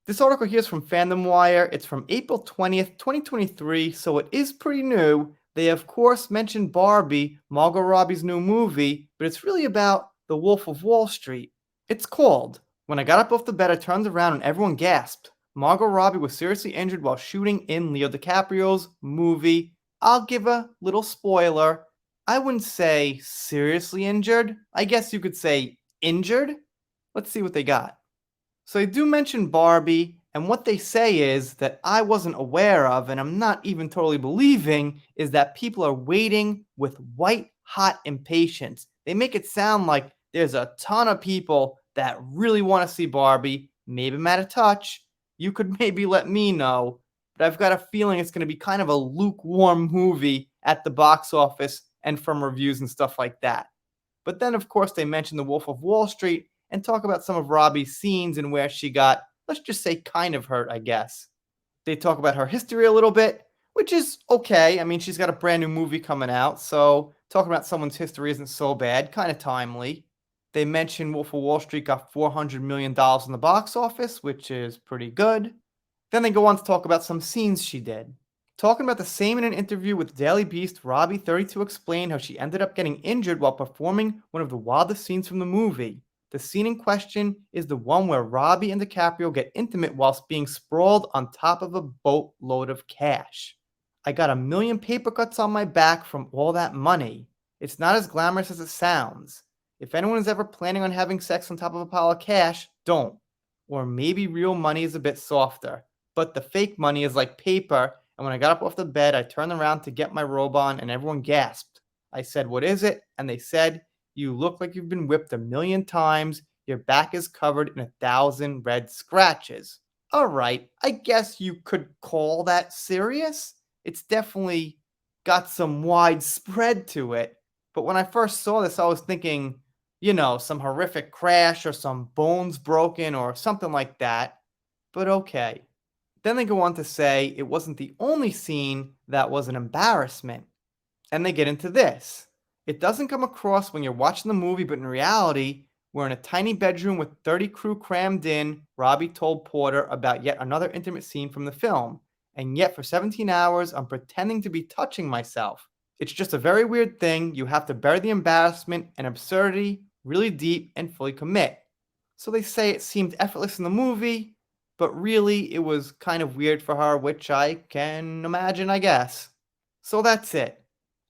This article here is from Fandom Wire. It's from April 20th, 2023, so it is pretty new. They, of course, mentioned Barbie, Margot Robbie's new movie, but it's really about The Wolf of Wall Street. It's called When I Got Up Off the Bed, I Turned Around and Everyone Gasped. Margot Robbie was seriously injured while shooting in Leo DiCaprio's movie. I'll give a little spoiler. I wouldn't say seriously injured. I guess you could say injured. Let's see what they got. So they do mention Barbie, and what they say is that I wasn't aware of, and I'm not even totally believing, is that people are waiting with white hot impatience. They make it sound like there's a ton of people that really want to see Barbie. Maybe I'm out of touch. You could maybe let me know, but I've got a feeling it's going to be kind of a lukewarm movie at the box office and from reviews and stuff like that. But then, of course, they mention The Wolf of Wall Street and talk about some of Robbie's scenes and where she got, let's just say, kind of hurt, I guess. They talk about her history a little bit, which is okay. I mean, she's got a brand new movie coming out, so talking about someone's history isn't so bad, kind of timely. They mention Wolf of Wall Street got $400 million in the box office, which is pretty good. Then they go on to talk about some scenes she did. Talking about the same in an interview with Daily Beast, Robbie 32 explained how she ended up getting injured while performing one of the wildest scenes from the movie. The scene in question is the one where Robbie and DiCaprio get intimate whilst being sprawled on top of a boatload of cash. I got 1,000,000 paper cuts on my back from all that money. It's not as glamorous as it sounds. If anyone is ever planning on having sex on top of a pile of cash, don't. Or maybe real money is a bit softer. But the fake money is like paper, and when I got up off the bed, I turned around to get my robe on, and everyone gasped. I said, "What is it?" And they said, "You look like you've been whipped 1,000,000 times. Your back is covered in 1,000 red scratches." All right, I guess you could call that serious. It's definitely got some widespread to it. But when I first saw this, I was thinking, some horrific crash or some bones broken or something like that. But okay. Then they go on to say it wasn't the only scene that was an embarrassment. And they get into this. It doesn't come across when you're watching the movie, but in reality, we're in a tiny bedroom with 30 crew crammed in. Robbie told Porter about yet another intimate scene from the film. And yet for 17 hours, I'm pretending to be touching myself. It's just a very weird thing. You have to bury the embarrassment and absurdity really deep and fully commit. So they say it seemed effortless in the movie, but really it was kind of weird for her, which I can imagine, I guess. So that's it.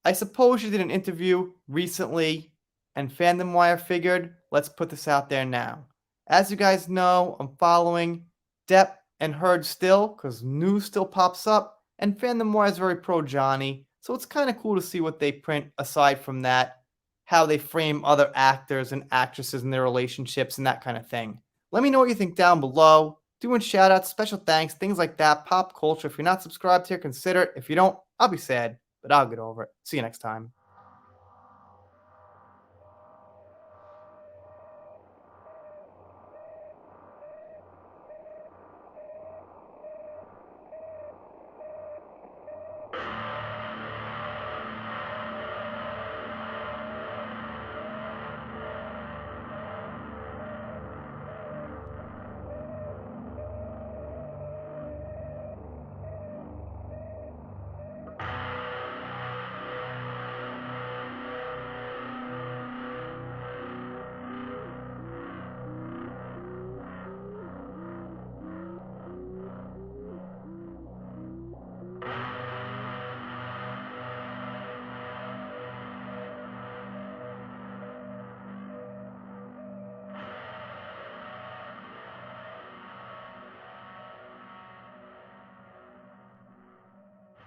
I suppose she did an interview recently, and Fandom Wire figured, let's put this out there now. As you guys know, I'm following Depp and Heard still, because news still pops up, and Fandom Wire is very pro Johnny, so it's kind of cool to see what they print aside from that, how they frame other actors and actresses and their relationships and that kind of thing. Let me know what you think down below. Doing shout outs, special thanks, things like that, pop culture. If you're not subscribed here, consider it. If you don't, I'll be sad, but I'll get over it. See you next time.